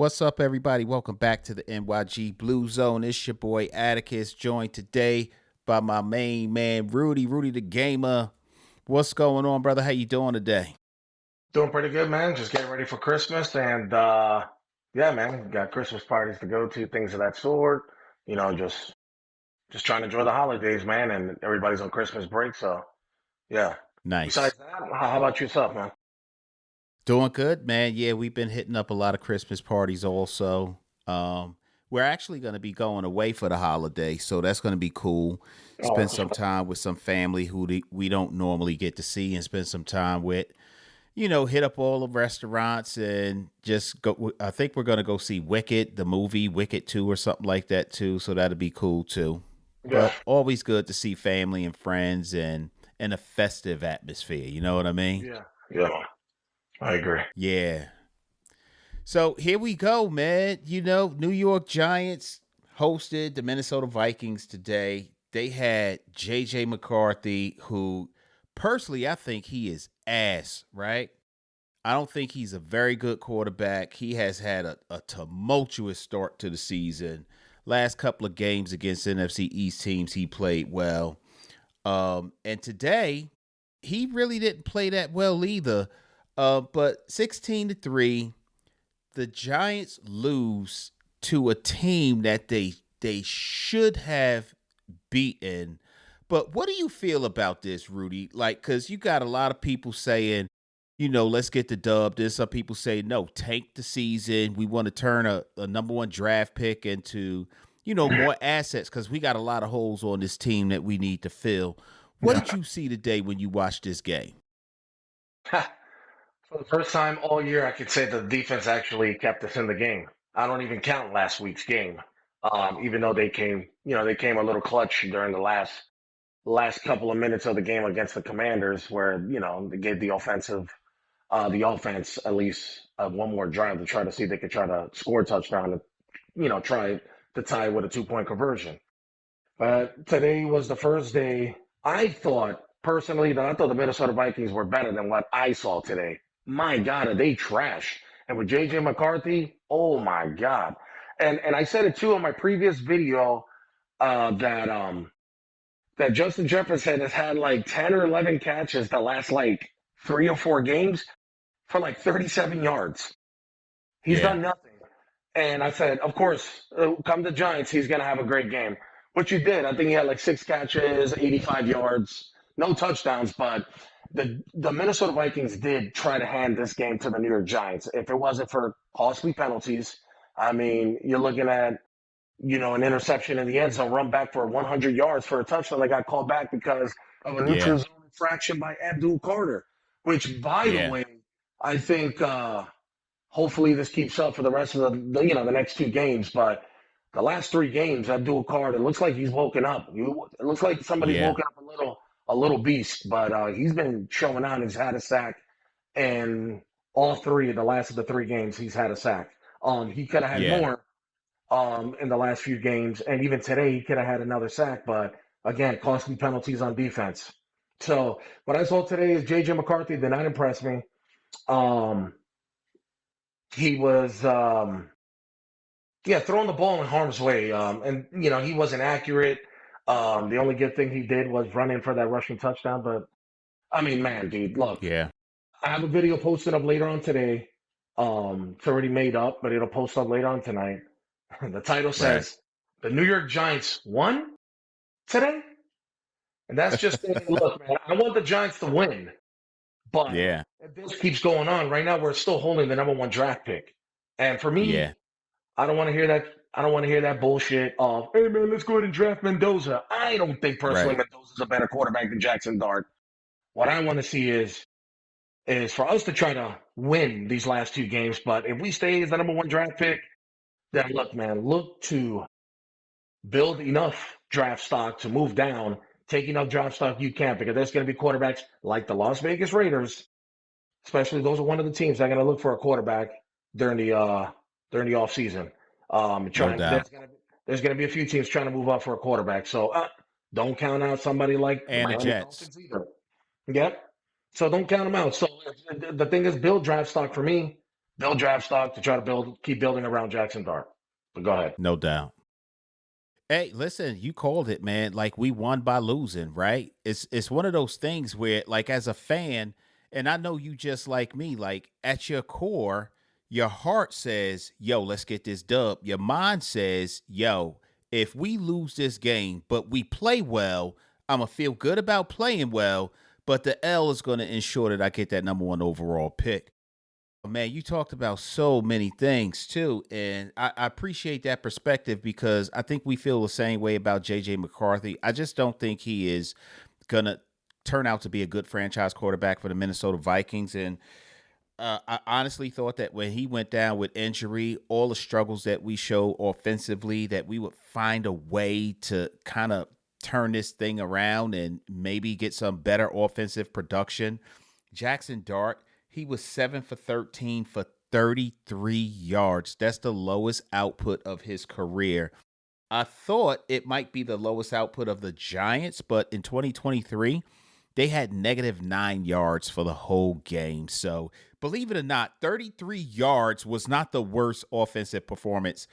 What's up, everybody? Welcome back to the NYG Blue Zone. It's your boy Attikis, joined today by my main man Rudy, Rudy the Gamer. What's going on, brother? How you doing today? Doing pretty good, man. Just getting ready for Christmas and yeah, man, got Christmas parties to go to, things of that sort. Just trying to enjoy the holidays, man, and everybody's on Christmas break, so yeah. Nice. Besides that, how about yourself, man? Doing good, man. Yeah, we've been hitting up a lot of Christmas parties also. We're actually going to be going away for the holiday, so that's going to be cool. Oh, Spend that's some what's up. time with some family who we don't normally get to see and spend some time with. Hit up all the restaurants and just go. I think we're going to go see Wicked, the movie Wicked 2 or something like that too. So that'll be cool too. Yeah, But always good to see family and friends and in a festive atmosphere. You know what I mean? yeah, yeah, man. I agree. Yeah. So here we go, man. New York Giants hosted the Minnesota Vikings today. They had JJ McCarthy, who personally I think he is ass, right? I don't think he's a very good quarterback. He has had a tumultuous start to the season. Last couple of games against NFC East teams, he played well. And today, he really didn't play that well either. But 16-3, the Giants lose to a team that they should have beaten. But what do you feel about this, Rudy? Like, because you got a lot of people saying, let's get the dub. There's some people say, no, tank the season. We want to turn a number one draft pick into, more assets because we got a lot of holes on this team that we need to fill. What Yeah. did you see today when you watched this game? For the first time all year, I could say the defense actually kept us in the game. I don't even count last week's game, even though they came a little clutch during the last couple of minutes of the game against the Commanders, where they gave the offense at least one more drive to try to see if they could try to score a touchdown and try to tie with a 2-point conversion. But today was the first day. I thought personally that I thought the Minnesota Vikings were better than what I saw today. My God, are they trash? And with JJ McCarthy, oh my God. And I said it too in my previous video that Justin Jefferson has had like 10 or 11 catches the last like 3 or 4 games for like 37 yards. He's Yeah. done nothing. And I said, of course, come the Giants, he's going to have a great game, which he did. I think he had like 6 catches, 85 yards, no touchdowns, but the Minnesota Vikings did try to hand this game to the New York Giants. If it wasn't for costly penalties, I mean, you're looking at an interception in the end zone, run back for 100 yards for a touchdown that got called back because of a Yeah. neutral zone infraction by Abdul Carter, which, by the Yeah. way, I think hopefully this keeps up for the rest of the next 2 games. But the last 3 games, Abdul Carter, it looks like he's woken up. It looks like somebody's Yeah. woken up a little beast, but he's been showing out. He's had a sack, and all three of the last of the 3 games, he's had a sack. He could have had Yeah. more in the last few games. And even today, he could have had another sack, but again, costly penalties on defense. So what I saw today is JJ McCarthy did not impress me. Um, he was, yeah, throwing the ball in harm's way. And, he wasn't accurate. The only good thing he did was run in for that rushing touchdown. But, I mean, man, dude, look, Yeah. I have a video posted up later on today. It's already made up, but it'll post up later on tonight. The title Right. says the New York Giants won today, and that's just saying, look, man, I want the Giants to win, but Yeah. if this keeps going on, right now we're still holding the number one draft pick, and for Yeah. me, I don't want to hear that. I don't want to hear that bullshit of, hey man, let's go ahead and draft Mendoza. I don't think personally Right. Mendoza's a better quarterback than Jackson Dart. What I want to see is for us to try to win these last 2 games, but if we stay as the number one draft pick, then look, man, look to build enough draft stock to move down, take enough draft stock you can, because there's going to be quarterbacks like the Las Vegas Raiders, especially those are one of the teams that are going to look for a quarterback during the off season. No Trying doubt. there's going to be a few teams trying to move up for a quarterback. So don't count out somebody like the And the Miami Jets. Dolphins either. Yeah. So don't count them out. So the thing is, build draft stock for me. build draft stock to try to keep building around Jackson Dart. But go ahead. No doubt. Hey, listen, you called it, man. Like we won by losing, right? It's one of those things where, like, as a fan, and I know you just like me, like at your core, your heart says, "Yo, let's get this dub." Your mind says, "Yo, if we lose this game, but we play well, I'm gonna feel good about playing well." But the L is going to ensure that I get that number one overall pick. Man, you talked about so many things too, and I appreciate that perspective because I think we feel the same way about JJ McCarthy. I just don't think he is gonna turn out to be a good franchise quarterback for the Minnesota Vikings. And I honestly thought that when he went down with injury, all the struggles that we show offensively, that we would find a way to kind of turn this thing around and maybe get some better offensive production. Jackson Dart, he was 7 for 13 for 33 yards. That's the lowest output of his career. I thought it might be the lowest output of the Giants, but in 2023, they had -9 yards for the whole game. So, believe it or not, 33 yards was not the worst offensive performance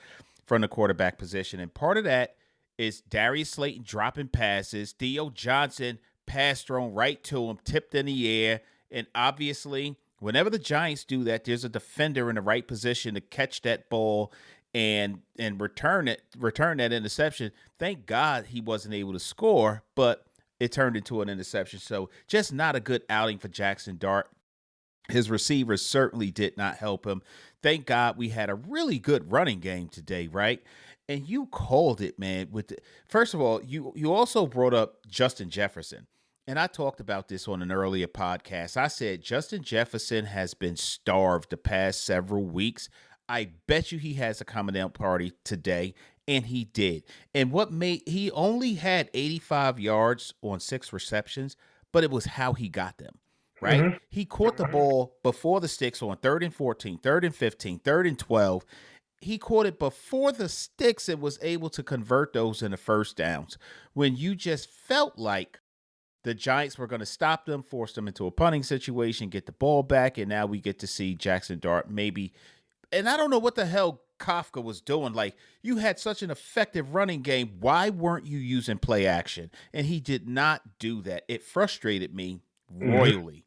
from the quarterback position. And part of that is Darius Slayton dropping passes, Theo Johnson pass thrown right to him, tipped in the air. And obviously, whenever the Giants do that, there's a defender in the right position to catch that ball and return that interception. Thank God he wasn't able to score, but it turned into an interception. So just not a good outing for Jackson Dart. His receivers certainly did not help him. Thank God we had a really good running game today, right? And you called it, man. First of all, you also brought up Justin Jefferson. And I talked about this on an earlier podcast. I said Justin Jefferson has been starved the past several weeks. I bet you he has a coming out party today, and he did. And what made he only had 85 yards on 6 receptions, but it was how he got them, right? Mm-hmm. He caught the ball before the sticks on 3rd and 14, 3rd and 15, 3rd and 12. He caught it before the sticks and was able to convert those into first downs when you just felt like the Giants were going to stop them, force them into a punting situation, get the ball back, and now we get to see Jackson Dart maybe. And I don't know what the hell Kafka was doing. Like, you had such an effective running game. Why weren't you using play action? And he did not do that. It frustrated me Mm-hmm. royally,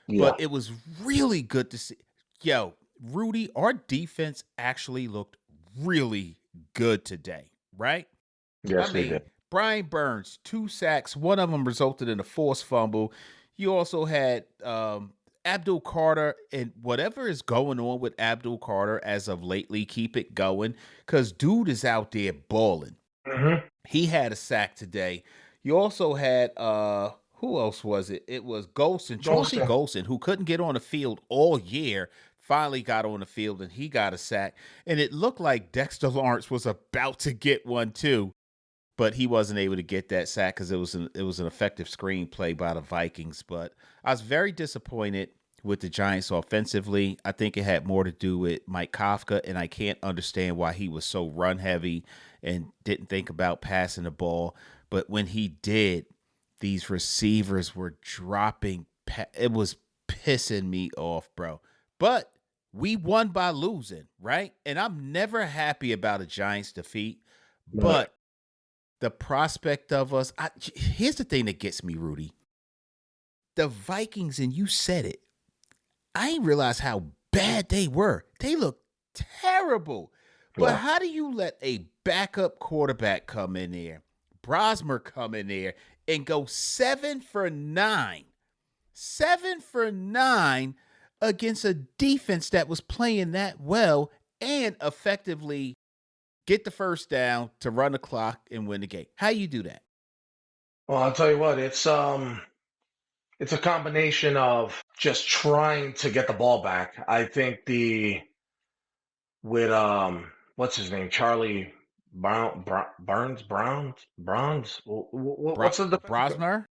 but Yeah. it was really good to see. Yo, Rudy, our defense actually looked really good today, right? I Yes, they mean, did. Brian Burns, 2 sacks. One of them resulted in a forced fumble. You also had Abdul Carter, and whatever is going on with Abdul Carter as of lately, keep it going because dude is out there balling. Mm-hmm. He had a sack today. You also had who else was it? It was Golson, Chauncey Golston. Golson, who couldn't get on the field all year. Finally got on the field and he got a sack. And it looked like Dexter Lawrence was about to get one too, but he wasn't able to get that sack because it was an effective screenplay by the Vikings. But I was very disappointed with the Giants offensively. I think it had more to do with Mike Kafka, and I can't understand why he was so run heavy and didn't think about passing the ball. But when he did, these receivers were dropping. It was pissing me off, bro. But we won by losing, right? And I'm never happy about a Giants defeat, Right. but the prospect of us. Here's the thing that gets me, Rudy. The Vikings, and you said it. I didn't realize how bad they were. They looked terrible. But Yeah. how do you let a backup quarterback come in there, Brosmer come in there, and go 7 for 9? 7 for 9 against a defense that was playing that well and effectively get the first down to run the clock and win the game. How you do that? Well, I'll tell you what, it's a combination of just trying to get the ball back. I think the with what's his name? Charlie Burns Browns. What's the defensive Brosmer?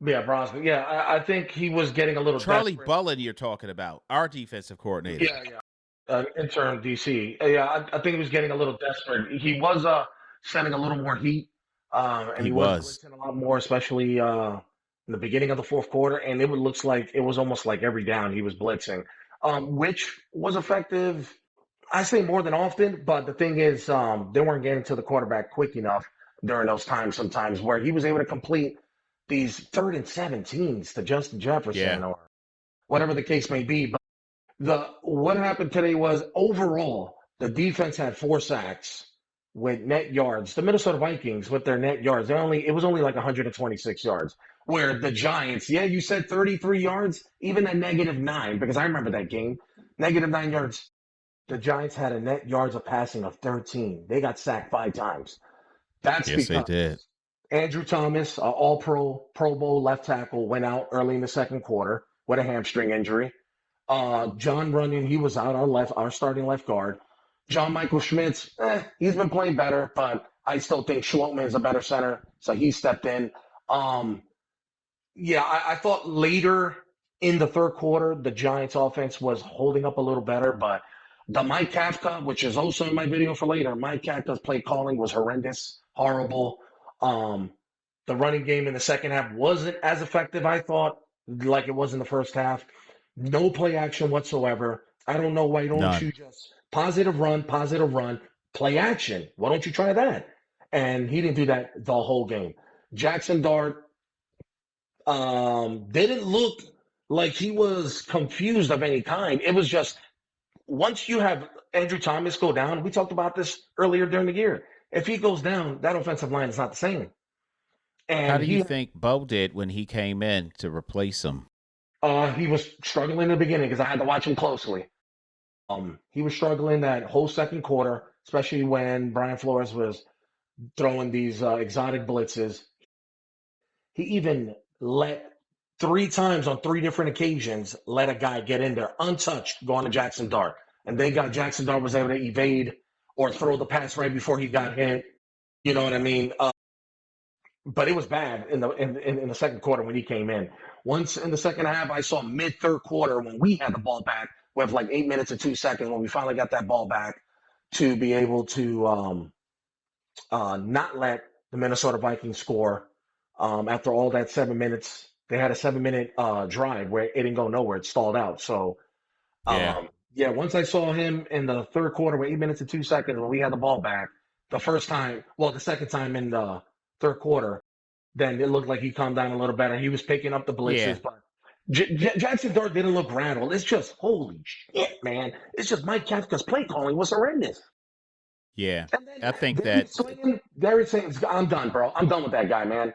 Yeah, Brosnan. Yeah, I think he was getting a little Charlie desperate. Bullen you're talking about, our defensive coordinator. Yeah, yeah. Interim DC. Yeah, I think he was getting a little desperate. He was sending a little more heat, and He he was was. blitzing a lot more, especially in the beginning of the fourth quarter. And it looks like it was almost like every down he was blitzing. which was effective. I say more than often, but the thing is, they weren't getting to the quarterback quick enough during those times sometimes where he was able to complete these 3rd and 17s to Justin Yeah. Jefferson or whatever the case may be. But the what happened today was overall the defense had 4 sacks with net yards. The Minnesota Vikings with their net yards, it was only like 126 yards. Where the Giants, yeah, you said 33 yards, even at -9, because I remember that game, -9 yards. The Giants had a net yards of passing of 13. They got sacked 5 times. That's Yes, they because did. Andrew Thomas, All Pro, Pro Bowl left tackle, went out early in the second quarter with a hamstring injury. John Runyon, he was out, our starting left guard. John Michael Schmitz, he's been playing better, but I still think Schwartzman is a better center, so he stepped in. Um, yeah, I thought later in the third quarter, the Giants offense was holding up a little better, but the Mike Kafka, which is also in my video for later, Mike Kafka's play calling was horrendous, horrible. Um, the running game in the second half wasn't as effective, I thought, like it was in the first half. No play action whatsoever. I don't know why don't None. you just positive run, play action. Why don't you try that? And he didn't do that the whole game. Jackson Dart didn't look like he was confused of any kind. It was just once you have Andrew Thomas go down, we talked about this earlier during the year. If he goes down, that offensive line is not the same. How And do you think Bo did when he came in to replace him? he was struggling in the beginning because I had to watch him closely. He was struggling that whole second quarter, especially when Brian Flores was throwing these exotic blitzes. He even let 3 times on 3 different occasions let a guy get in there untouched going to Jackson Dart. And they got Jackson Dart was able to evade or throw the pass right before he got hit. You know what I mean? But it was bad in the second quarter when he came in. Once in the second half, I saw mid third quarter when we had the ball back with like 8 minutes and 2 seconds when we finally got that ball back to be able to not let the Minnesota Vikings score. After all that 7 minutes, they had a 7 minute drive where it didn't go nowhere. It stalled out. So, Yeah. yeah, once I saw him in the third quarter with 8 minutes and 2 seconds when we had the ball back, the second time in the third quarter, then it looked like he calmed down a little better. He was picking up the Yeah. blitzes, but Jackson Dart didn't look rattled. It's just, holy shit, man. It's just Mike Kafka's play calling was horrendous. Yeah. And then I think Darius that Slayton, Darius Slayton, I'm done, bro. I'm done with that guy, man.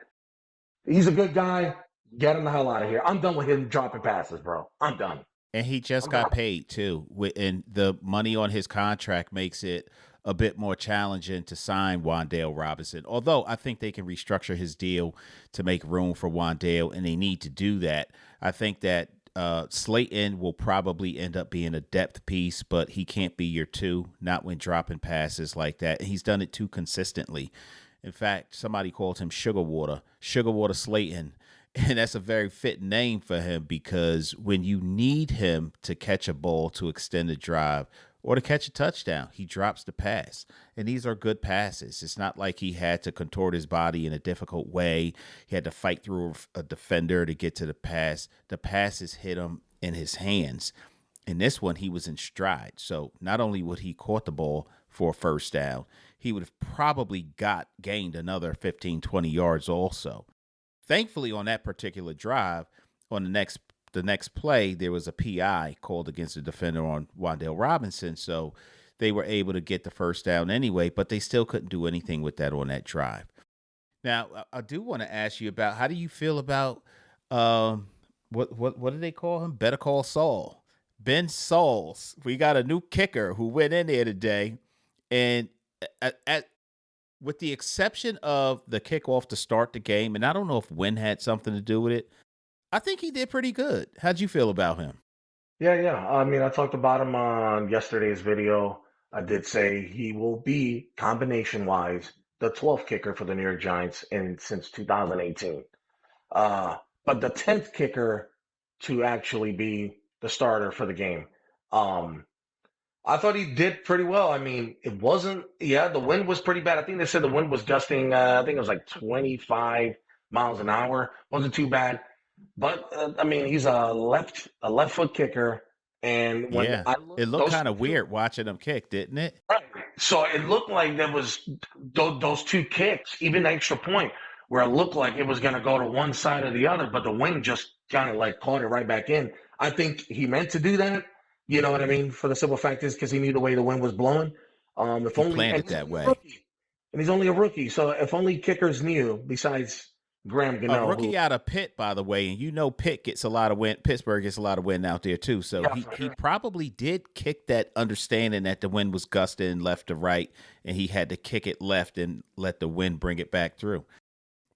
He's a good guy. Get him the hell out of here. I'm done with him dropping passes, bro. I'm done. and he just I'm got done. paid too. And the money on his contract makes it a bit more challenging to sign Wandale Robinson. Although I think they can restructure his deal to make room for Wandale, and they need to do that. I think that Slayton will probably end up being a depth piece, but he can't be your two, not when dropping passes like that. He's done it too consistently. In fact, somebody called him Sugar Water Slayton. And that's a very fit name for him because when you need him to catch a ball to extend a drive or to catch a touchdown, he drops the pass. And these are good passes. It's not like he had to contort his body in a difficult way. He had to fight through a defender to get to the pass. The passes hit him in his hands. In this one, he was in stride. So not only would he caught the ball for a first down, he would have probably gained another 15, 20 yards also. Thankfully, on that particular drive, on the next play, there was a PI called against the defender on Wandale Robinson, so they were able to get the first down anyway. But they still couldn't do anything with that on that drive. Now, I do want to ask you about how do you feel about what do they call him? Better Call Saul, Ben Sauls. We got a new kicker who went in there today, and at with the exception of the kickoff to start the game, and I don't know if Wynn had something to do with it. I think he did pretty good. How'd you feel about him? Yeah, yeah. I mean, I talked about him on yesterday's video. I did say he will be combination wise the 12th kicker for the New York Giants in since 2018. Uh, but the 10th kicker to actually be the starter for the game. Um, I thought he did pretty well. I mean, it wasn't, yeah, the wind was pretty bad. I think they said the wind was gusting, I think it was like 25 miles an hour. Wasn't too bad. But I mean, he's a left foot kicker, And when Yeah. I It looked, looked those kind of two, weird watching him kick, didn't it? right. So it looked like there was those two kicks, even the extra point, where it looked like it was going to go to one side or the other, but the wind just kind of like caught it right back in. I think he meant to do that. You know what I mean? For the simple fact is because he knew the way the wind was blowing. If He only, planned and it he's that only a way. rookie, and he's only a rookie. So if only kickers knew, besides Graham A Gano, who, rookie out of Pitt, by the way, and you know Pitt gets a lot of win. Pittsburgh gets a lot of wind out there too. So yeah, he for he sure. probably did kick that, understanding that the wind was gusting left to right, and he had to kick it left and let the wind bring it back through.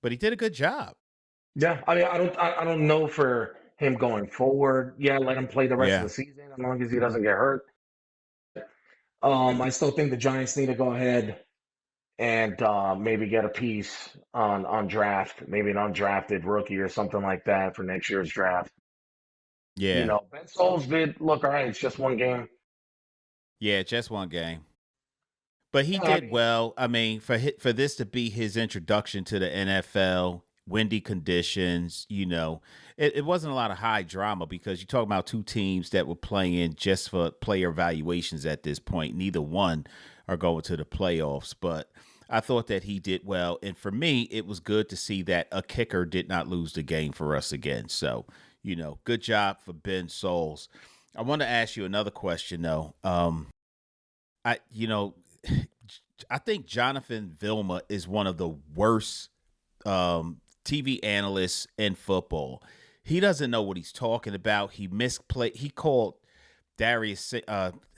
But he did a good job. Yeah, I mean, I don't know for him going forward. Yeah, let him play the rest of Yeah, the season as long as he doesn't get hurt. I still think the Giants need to go ahead and maybe get a piece on draft, maybe an undrafted rookie or something like that for next year's draft. You yeah, know, Ben Souls did look all right. It's just one game. yeah. Just one game. But he Yeah, I did mean, well. I mean, for this to be his introduction to the NFL, windy conditions, it wasn't a lot of high drama because you talk about two teams that were playing just for player evaluations at this point. Neither one are going to the playoffs, but I thought that he did well. And for me, it was good to see that a kicker did not lose the game for us again. So, good job for Ben Souls. I want to ask you another question though. I you know I think Jonathan Vilma is one of the worst TV analysts in football. He doesn't know what he's talking about. He misplayed. He called Darius.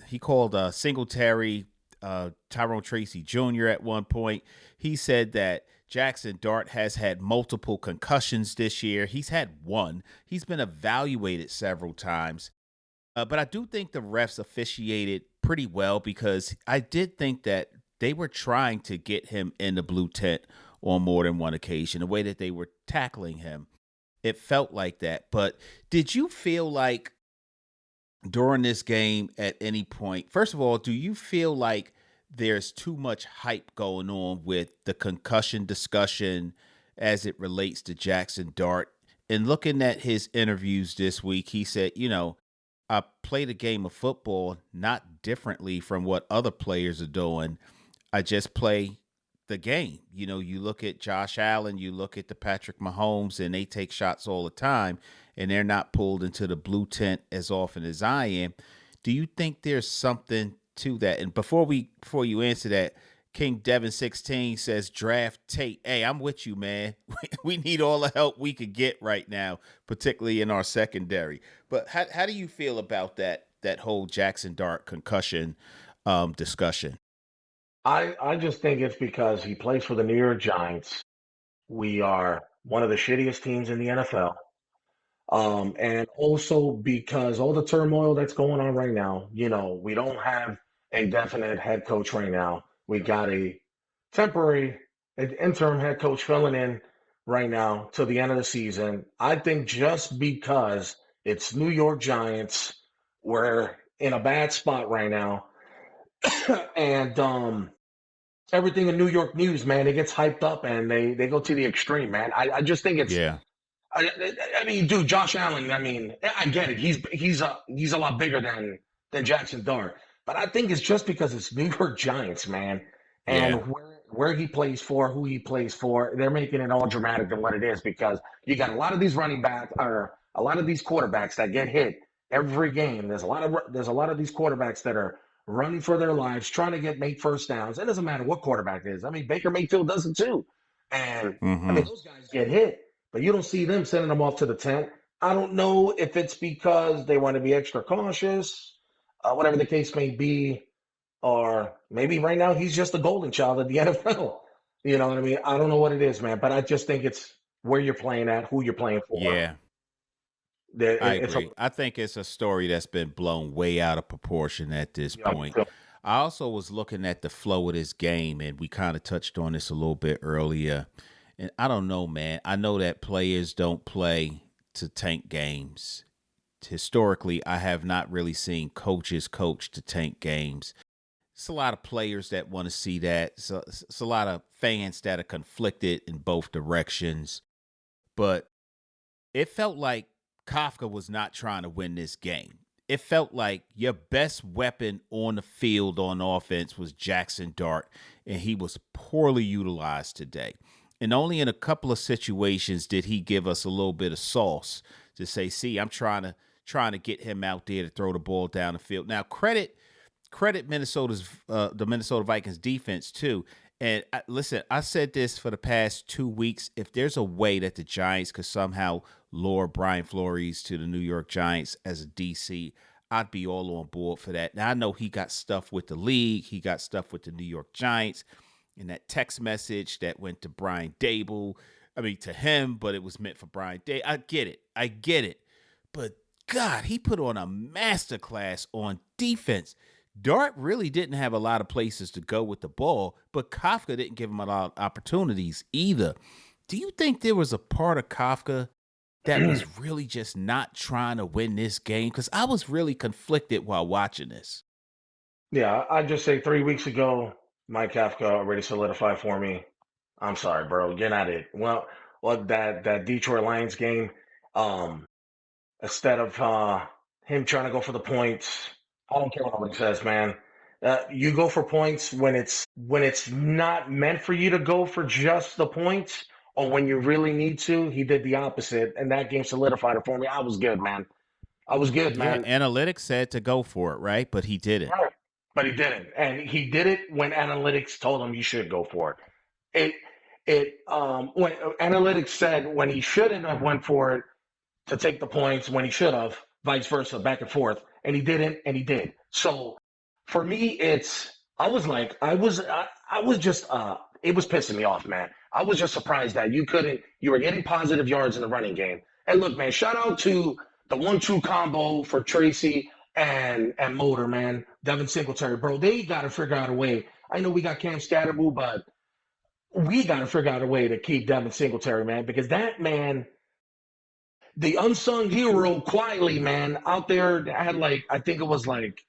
He called Singletary Tyrone Tracy Jr. at one point. He said that Jackson Dart has had multiple concussions this year. He's had one. He's been evaluated several times. But I do think the refs officiated pretty well because I did think that they were trying to get him in the blue tent on more than one occasion. The way that they were tackling him, it felt like that. But did you feel like during this game at any point, first of all, do you feel like there's too much hype going on with the concussion discussion as it relates to Jackson Dart? And looking at his interviews this week, he said, I play the game of football not differently from what other players are doing. I just play the game. You look at Josh Allen, you look at the Patrick Mahomes, and they take shots all the time, and they're not pulled into the blue tent as often as I am. Do you think there's something to that? And before you answer that, King Devin 16 says draft Tate. Hey, I'm with you, man. We need all the help we could get right now, particularly in our secondary. But how do you feel about that whole Jackson Dart concussion discussion? I just think it's because he plays for the New York Giants. We are one of the shittiest teams in the NFL. And also because all the turmoil that's going on right now, we don't have a definite head coach right now. We got a temporary, an interim head coach filling in right now till the end of the season. I think just because it's New York Giants, we're in a bad spot right now. And everything in New York news, man, it gets hyped up and they go to the extreme, man. I just think it's Yeah, I mean, dude, Josh Allen. I mean, I get it. He's a lot bigger than Jackson Dart, but I think it's just because it's New York Giants, man, and yeah, where he plays for, who he plays for, they're making it all dramatic than what it is because you got a lot of these running backs or a lot of these quarterbacks that get hit every game. There's a lot of these quarterbacks that are running for their lives, trying to make first downs. It doesn't matter what quarterback it is. I mean, Baker Mayfield does it too, and I mean mm-hmm, those guys get hit but you don't see them sending them off to the tent. I don't know if it's because they want to be extra cautious, whatever the case may be, or maybe right now he's just the golden child of the NFL. You know what I mean? I don't know what it is, man, but I just think it's where you're playing at, who you're playing for. yeah. I It's a agree. I think it's a story that's been blown way out of proportion at this yeah, point. I also was looking at the flow of this game, and we kind of touched on this a little bit earlier. And I don't know, man. I know that players don't play to tank games. Historically, I have not really seen coaches coach to tank games. It's a lot of players that want to see that. So it's a lot of fans that are conflicted in both directions. But it felt like Kafka was not trying to win this game. it felt like your best weapon on the field on offense was Jackson Dart, and he was poorly utilized today. And only in a couple of situations did he give us a little bit of sauce to say, "See, I'm trying to get him out there to throw the ball down the field." Now, credit Minnesota's the Minnesota Vikings defense too. And listen, I said this for the past 2 weeks. If there's a way that the Giants could somehow lure Brian Flores to the New York Giants as a DC, I'd be all on board for that. Now I know he got stuff with the league, he got stuff with the New York Giants, and that text message that went to Brian Dable. I mean to him, but it was meant for Brian Dable. I get it. But God, he put on a masterclass on defense. Dart really didn't have a lot of places to go with the ball, but Kafka didn't give him a lot of opportunities either. Do you think there was a part of Kafka that was really just not trying to win this game? Because I was really conflicted while watching this. Yeah, I'd just say 3 weeks ago, Mike Kafka already solidified for me. I'm sorry, bro. You're not it. Well, that Detroit Lions game, um, instead of him trying to go for the points, I don't care what nobody says, man. You go for points when it's not meant for you to go for just the points, or when you really need to. He did the opposite, and that game solidified it for me. I was good, man. I was good, Yeah, man. analytics said to go for it, right? But he didn't. Right. But he didn't, and he did it when analytics told him you should go for it. It when analytics said when he shouldn't have went for it to take the points when he should have, vice versa, back and forth, and he didn't, and he did. So for me, I was just it was pissing me off, man. I was just surprised that you were getting positive yards in the running game. And look, man, shout out to the 1-2 combo for Tracy and Motor, man. Devin Singletary, bro. They got to figure out a way. I know we got Cam Scatterboo, but we got to figure out a way to keep Devin Singletary, man, because that man, the unsung hero, quietly, man, out there had like, I think it was like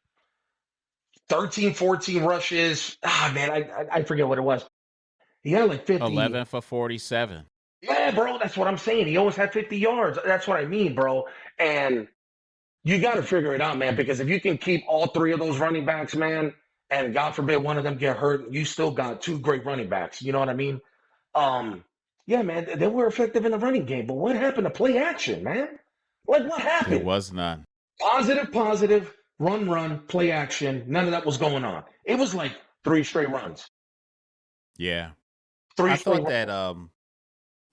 13, 14 rushes. Ah, man, I forget what it was. He had like 50. 11 for 47. Yeah, bro, that's what I'm saying. He always had 50 yards. That's what I mean, bro. And you got to figure it out, man, because if you can keep all three of those running backs, man, and God forbid one of them get hurt, you still got two great running backs. You know what I mean? Um, yeah, man, they were effective in the running game, but what happened to play action, man? Like, what There happened? was none. Positive, positive, run, play action. None of that was going on. It was like three straight runs. Yeah. Three I straight thought runs. that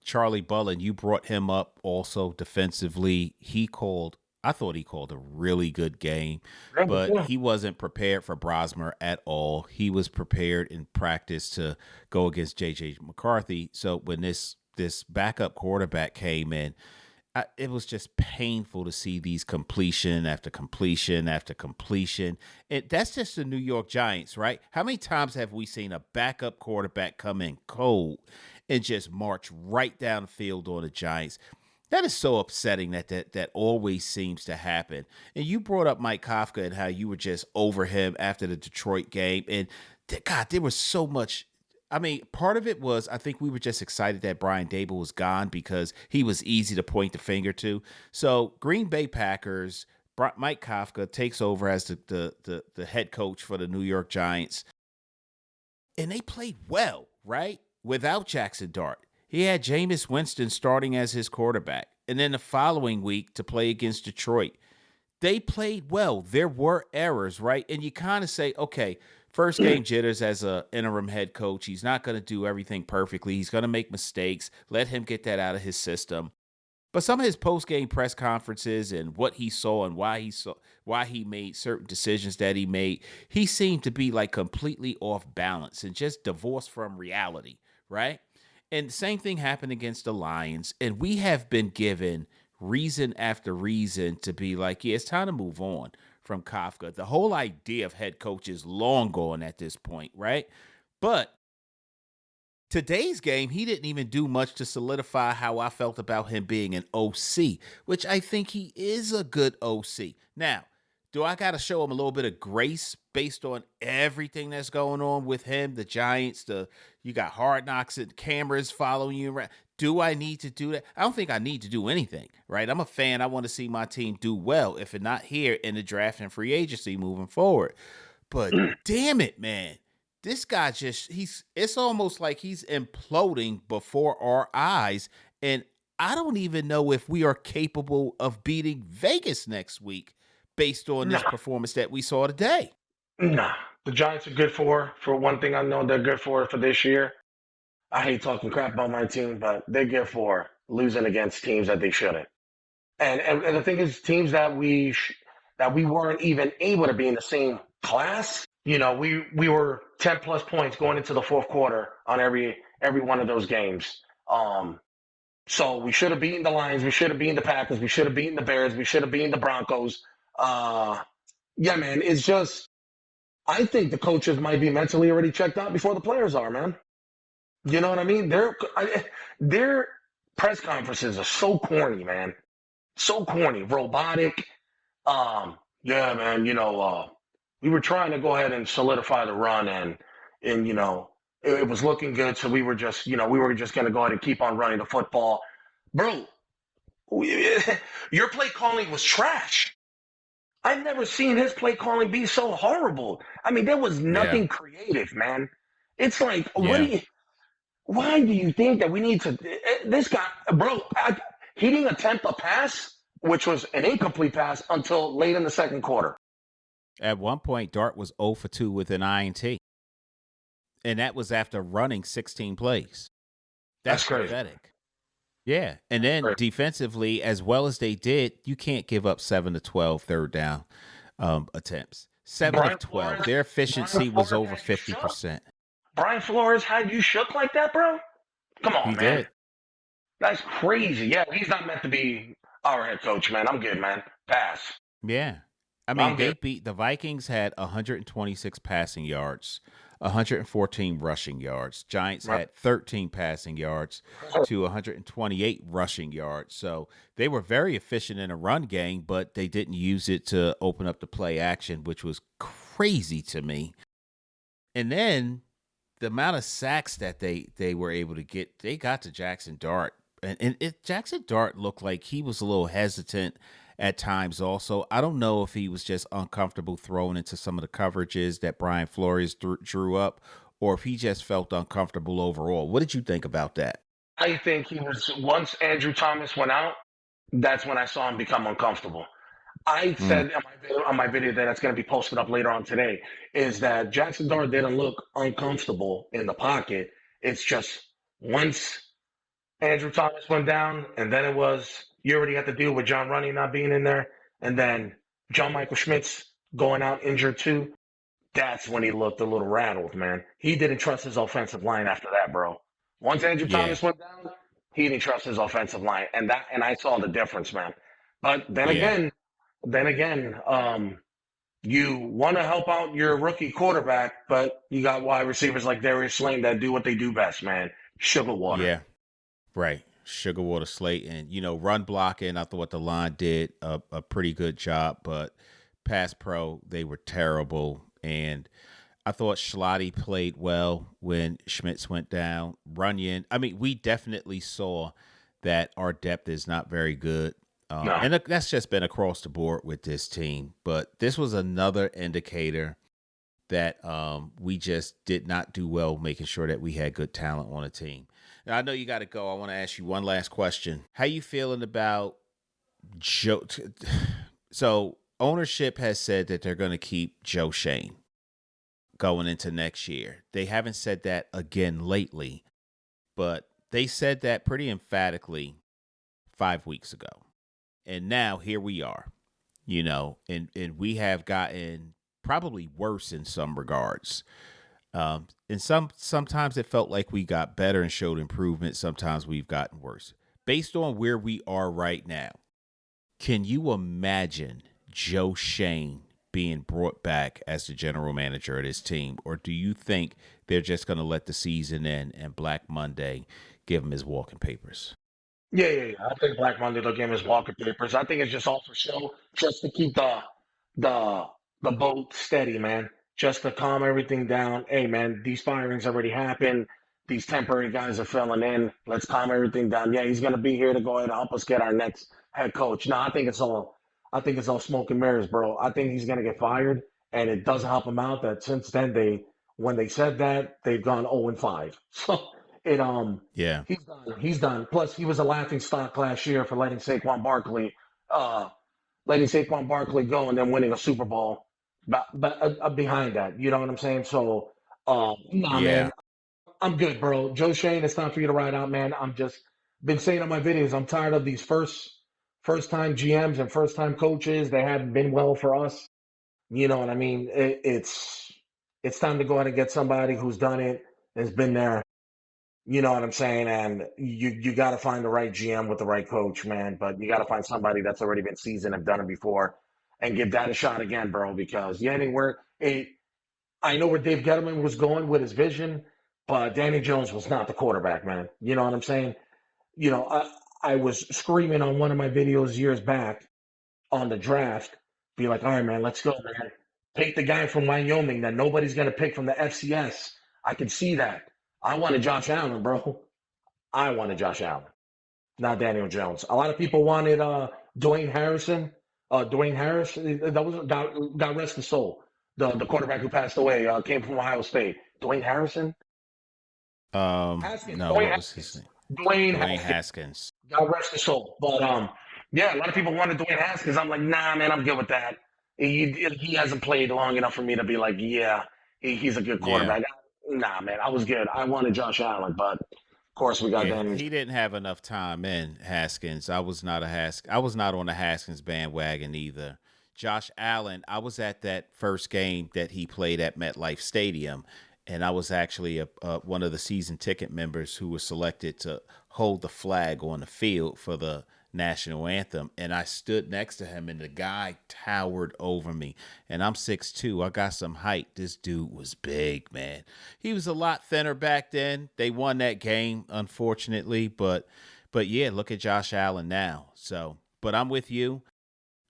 Charlie Bullen, you brought him up also defensively. I thought he called a really good game, but Yeah. he wasn't prepared for Brosmer at all. He was prepared in practice to go against JJ McCarthy. So when this backup quarterback came in, it was just painful to see these completion after completion after completion. That's just the New York Giants, right? How many times have we seen a backup quarterback come in cold and just march right down the field on the Giants? That is so upsetting that always seems to happen. And you brought up Mike Kafka and how you were just over him after the Detroit game. And God, there was so much. I mean, part of it was I think we were just excited that Brian Dable was gone because he was easy to point the finger to. So Green Bay Packers, Mike Kafka takes over as the head coach for the New York Giants, and they played well, right? Without Jackson Dart. He had Jameis Winston starting as his quarterback. And then the following week to play against Detroit, they played well. There were errors, right? And you kind of say, okay, first game jitters as a interim head coach. He's not going to do everything perfectly. He's going to make mistakes. Let him get that out of his system. But some of his post game press conferences and what he saw and why he made certain decisions that he made, he seemed to be like completely off balance and just divorced from reality, right? And the same thing happened against the Lions. And we have been given reason after reason to be like, yeah, it's time to move on from Kafka. The whole idea of head coach is long gone at this point, right? But today's game, he didn't even do much to solidify how I felt about him being an OC, which I think he is a good OC. Now, do I got to show him a little bit of grace based on everything that's going on with him, the Giants, you got Hard Knocks and cameras following you around? do I need to do that? I don't think I need to do anything, right? I'm a fan. I want to see my team do well, if it not here in the draft and free agency moving forward. But damn it, man. This guy it's almost like he's imploding before our eyes. And I don't even know if we are capable of beating Vegas next week based on this Nah, performance that we saw today. nah. The Giants are good for one thing I know they're good for this year. I hate talking crap about my team, but they're good for losing against teams that they shouldn't. And the thing is, teams that we weren't even able to be in the same class. We were 10+ points going into the fourth quarter on every one of those games. So we should have beaten the Lions, we should have beaten the Packers, we should have beaten the Bears, we should have beaten the Broncos. Yeah, man, it's just I think the coaches might be mentally already checked out before the players are, man. You know what I mean? Their press conferences are so corny, man. So corny, robotic. Yeah, man. We were trying to go ahead and solidify the run, and it was looking good. So we were just going to go ahead and keep on running the football, bro. Your play calling was trash. I've never seen his play calling be so horrible. I mean, there was Yeah. nothing creative, man. It's like, Yeah. why do you think that we need to? This guy, bro, he didn't attempt a pass, which was an incomplete pass until late in the second quarter. At one point, Dart was 0 for 2 with an INT. And that was after running 16 plays. That's That's crazy. pathetic. Yeah. And then Crazy. defensively, as well as they did, you can't give up 7 to 12 third down attempts. 7 of Brian 12. Flores, Their Brian efficiency was Flores over had you shook. 50%. Brian Flores had you shook like that, bro. Come He on, man. did. That's crazy. Yeah, he's not meant to be our head coach, man. I'm good, man. Pass. Yeah. I mean, I'm they good. beat the Vikings had 126 passing yards, 114 rushing yards. Giants Right. had 13 passing yards to 128 rushing yards. So they were very efficient in a run game, but they didn't use it to open up the play action, which was crazy to me. And then the amount of sacks that they were able to get, they got to Jackson Dart. And Jackson Dart looked like he was a little hesitant at times also. I don't know if he was just uncomfortable throwing into some of the coverages that Brian Flores drew up, or if he just felt uncomfortable overall. What did you think about that? I think he was once Andrew Thomas went out. That's when I saw him become uncomfortable. I Mm, said on my video that's going to be posted up later on today is that Jackson Dart didn't look uncomfortable in the pocket. It's just once Andrew Thomas went down, and then it was you already had to deal with John Running not being in there, and then John Michael Schmitz going out injured too. That's when he looked a little rattled, man. He didn't trust his offensive line after that, bro. Once Andrew yeah, Thomas went down, he didn't trust his offensive line, and I saw the difference, man. But yeah, then again, you want to help out your rookie quarterback, but you got wide receivers like Darius Slayton that do what they do best, man. Sugar water. yeah. Right. Sugar Water Slate and run blocking. I thought the line did a pretty good job, but pass pro they were terrible. And I thought Schlotty played well when Schmitz went down. Runyon. I mean, we definitely saw that our depth is not very good. No. And that's just been across the board with this team. But this was another indicator that we just did not do well making sure that we had good talent on a team. Now, I know you got to go. I want to ask you one last question. How you feeling about Joe? So ownership has said that they're going to keep Joe Shane going into next year. They haven't said that again lately, but they said that pretty emphatically 5 weeks ago. And now here we are, and we have gotten probably worse in some regards. And sometimes it felt like we got better and showed improvement. Sometimes we've gotten worse. Based on where we are right now, can you imagine Joe Shane being brought back as the general manager of this team? Or do you think they're just going to let the season end and Black Monday give him his walking papers? Yeah. I think Black Monday will give him his Walker papers. I think it's just all for show, just to keep the the boat steady, man. Just to calm everything down. Hey, man, these firings already happened. These temporary guys are filling in. Let's calm everything down. Yeah, he's gonna be here to go ahead and help us get our next head coach. No, I think it's all smoke and mirrors, bro. I think he's gonna get fired, and it doesn't help him out that since then when they said that they've gone 0-5. So it Yeah. he's done. He's done. Plus, he was a laughing stock last year for uh letting Saquon Barkley go and then winning a Super Bowl. But behind that, you know what I'm saying? So, nah, Yeah. man, I'm good, bro. Joe Shane, it's time for you to ride out, man. I'm just been saying on my videos, I'm tired of these first time GMs and first time coaches. They haven't been well for us. You know what I mean? It's time to go ahead and get somebody who's done it, has been there. You know what I'm saying? And you got to find the right GM with the right coach, man. But you got to find somebody that's already been seasoned and done it before, and give that a shot again, bro. Because yeah, anywhere I know where Dave Gettleman was going with his vision, but Danny Jones was not the quarterback, man. You know what I'm saying? You know, I was screaming on one of my videos years back on the draft, be like, all right, man, let's go, man. Pick the guy from Wyoming that nobody's gonna pick from the FCS. I can see that. I wanted Josh Allen, bro. I wanted Josh Allen, not Daniel Jones. A lot of people wanted Dwayne Harrison. Dwayne Harris, that was God rest his soul. The quarterback who passed away came from Ohio State. Dwayne Harrison, Haskins, No, Dwayne what was his Haskins, name? Dwayne Dwayne Haskins. Haskins. God rest his soul. But yeah, a lot of people wanted Dwayne Haskins. I'm like, nah, man, I'm good with that. He hasn't played long enough for me to be like, yeah, he's a good Yeah. quarterback. Nah, man, I was good. I wanted Josh Allen, but of course we got Yeah, Daniel. he didn't have enough time in Haskins. I was not on the Haskins bandwagon either. Josh Allen, I was at that first game that he played at MetLife Stadium, and I was actually one of the season ticket members who was selected to hold the flag on the field for the national anthem. And I stood next to him, and the guy towered over me. And I'm 6'2". I got some height. This dude was big, man. He was a lot thinner back then. They won that game, unfortunately, but yeah, look at Josh Allen now. So, but I'm with you.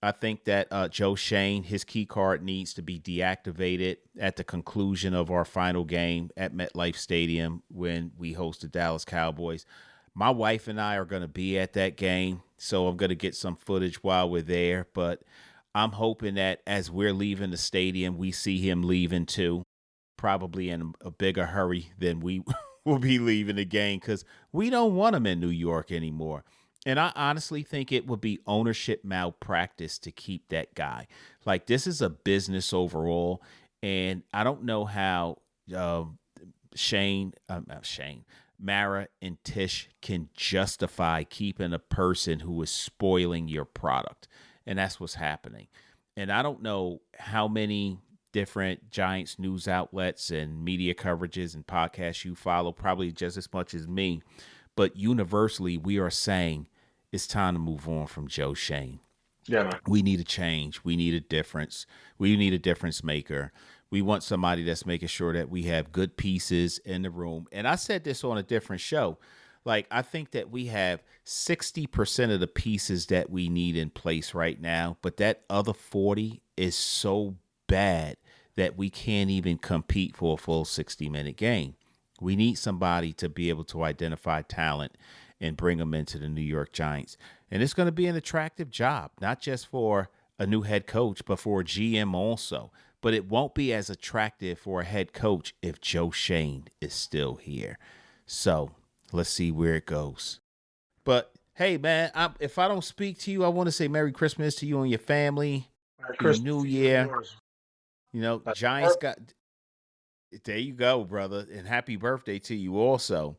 I think that Joe Shane, his key card needs to be deactivated at the conclusion of our final game at MetLife Stadium when we host the Dallas Cowboys. My wife and I are going to be at that game, so I'm going to get some footage while we're there. But I'm hoping that as we're leaving the stadium, we see him leaving too, probably in a bigger hurry than we will be leaving the game because we don't want him in New York anymore. And I honestly think it would be ownership malpractice to keep that guy. Like, this is a business overall. And I don't know how uh, Shane, Mara and Tish can justify keeping a person who is spoiling your product. And that's what's happening. And I don't know how many different Giants news outlets and media coverages and podcasts you follow, probably just as much as me. But universally, we are saying it's time to move on from Joe Shane. Yeah, man. We need a change. We need a difference. We need a difference maker. We want somebody that's making sure that we have good pieces in the room. And I said this on a different show. Like, I think that we have 60% of the pieces that we need in place right now, but that other 40 is so bad that we can't even compete for a full 60-minute game. We need somebody to be able to identify talent and bring them into the New York Giants. And it's going to be an attractive job, not just for a new head coach, but for a GM also. But it won't be as attractive for a head coach if Joe Shane is still here. So let's see where it goes. But hey, man, if I don't speak to you, I want to say Merry Christmas to you and your family. Merry Happy Christmas New to you and Year. yours. You know, That's Giants got. There you go, brother. And happy birthday to you also.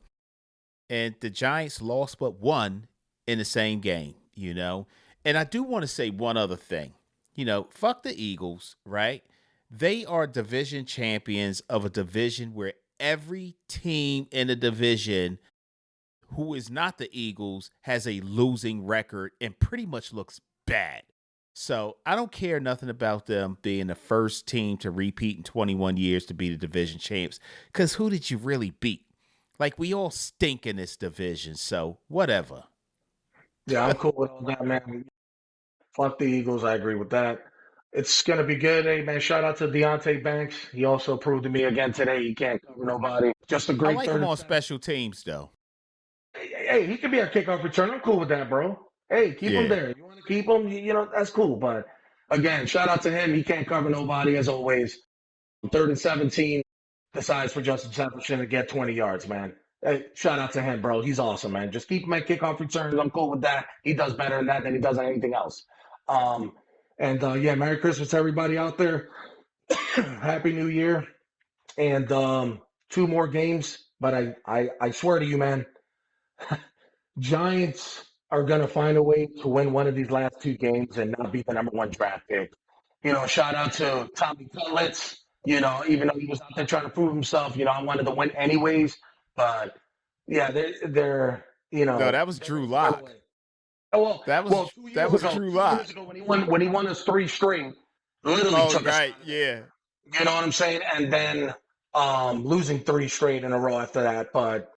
And the Giants lost but one in the same game, you know. And I do want to say one other thing. You know, fuck the Eagles, right? They are division champions of a division where every team in the division who is not the Eagles has a losing record and pretty much looks bad. So I don't care nothing about them being the first team to repeat in 21 years to be the division champs. Because who did you really beat? Like, we all stink in this division, so whatever. Yeah, I'm cool with all that, man. Fuck the Eagles. I agree with that. It's gonna be good. Hey man, shout out to Deontay Banks. He also proved to me again today he can't cover nobody. Just a I great like third him and on seven. special teams though. Hey, he could be a kickoff return. I'm cool with that, bro. Hey, keep him Yeah, there. You want to keep him? You know, that's cool. But again, shout out to him. He can't cover nobody as always. Third and 17, decides for Justin Jefferson to get 20 yards, man. Hey, shout out to him, bro. He's awesome, man. Just keep him at kickoff returns. I'm cool with that. He does better than that than he does on anything else. Um, yeah, Merry Christmas to everybody out there. Happy New Year. And two more games. But I swear to you, man, Giants are going to find a way to win one of these last two games and not be the number one draft pick. You know, shout out to Tommy Cutlets. You know, even though he was out there trying to prove himself, you know, I wanted to win anyways. But yeah, they're you no, know, that was they're Drew going to find a Lock. way. Oh well, That was Drew Lock. 2 years ago when he won his three straight, literally Oh took us right, out of there. yeah, You know what I'm saying? And then losing three straight in a row after that. But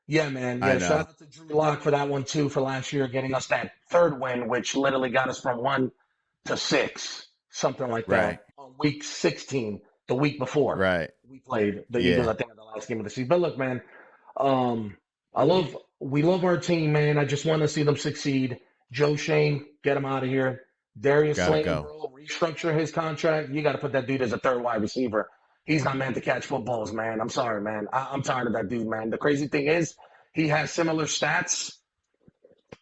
yeah, man. I Yeah, shout know. out to Drew Lock for that one too for last year, getting us that third win, which literally got us from 1 to 6, something like Right, that, on week 16, the week before right, we played the Eagles. yeah, I think at the last game of the season. But look, man, um, we love our team, man. I just want to see them succeed. Joe Shane, get him out of here. Darius gotta Slayton, go. bro, restructure his contract. You got to put that dude as a third wide receiver. He's not meant to catch footballs, man. I'm sorry, man. I'm tired of that dude, man. The crazy thing is, he has similar stats,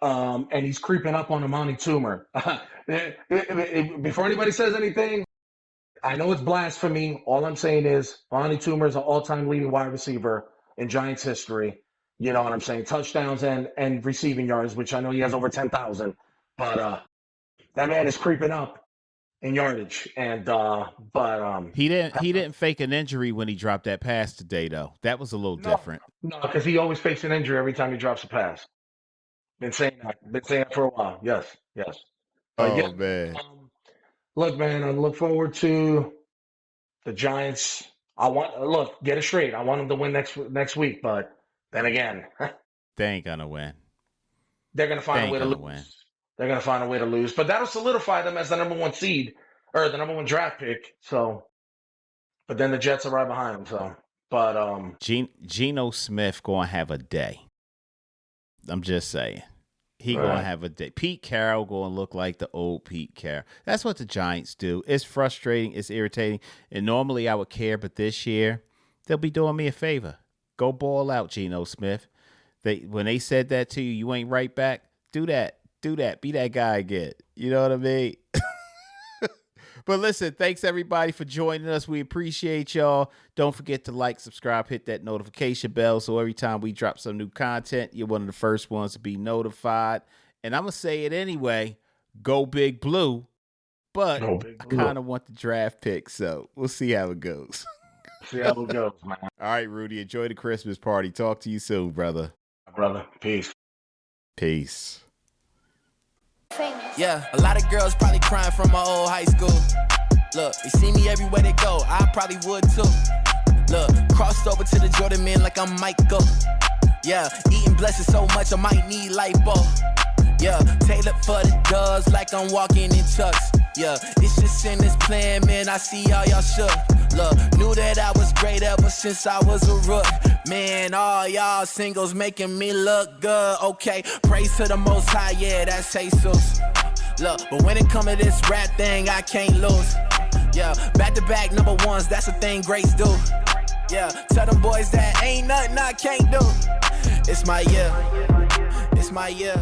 and he's creeping up on Amani Toomer. Before anybody says anything, I know it's blasphemy. All I'm saying is, Amani Toomer is an all-time leading wide receiver in Giants history. You know what I'm saying? Touchdowns and receiving yards, which I know he has over 10,000. But that man is creeping up in yardage. And He didn't fake an injury when he dropped that pass today though. That was a little no, different. no, because he always fakes an injury every time he drops a pass. Been saying that. Been saying that for a while. Yes, yes. But yeah, Oh man, look, man, I look forward to the Giants. I want look, get it straight. I want them to win next week, but then again, they ain't gonna win. they're gonna They find a ain't way to gonna win. lose. They're gonna find a way to lose. But that'll solidify them as the number one seed or the number one draft pick. So but then the Jets are right behind them. So but Geno Smith gonna have a day. I'm just saying. He all gonna right. have a day. Pete Carroll gonna look like the old Pete Carroll. That's what the Giants do. It's frustrating. It's irritating. And normally I would care, but this year they'll be doing me a favor. Go ball out, Geno Smith. When they said that to you, you ain't right back. Do that. Do that. Be that guy again. You know what I mean? But listen, thanks everybody for joining us. We appreciate y'all. Don't forget to like, subscribe, hit that notification bell so every time we drop some new content, you're one of the first ones to be notified. And I'm going to say it anyway, go Big Blue, but No big I deal. kind of want the draft pick, so we'll see how it goes. See how it goes, man. All right, Rudy, enjoy the Christmas party. Talk to you soon, brother. Brother. Peace. Peace. Yeah, a lot of girls probably crying from my old high school. Look, they see me everywhere they go, I probably would too. Look, crossed over to the Jordan man like I'm Michael. Yeah, eating blessings so much I might need lipo. Yeah, tailored for the doves like I'm walking in chucks. Yeah, it's just in this plan, man, I see how y'all shook. Look, knew that I was great ever since I was a rook. Man, all y'all singles making me look good. Okay, praise to the Most High, yeah, that's Jesus. Look, but when it come to this rap thing, I can't lose. Yeah, back-to-back number ones, that's a thing greats do. Yeah, tell them boys that ain't nothing I can't do. It's my year. It's my year.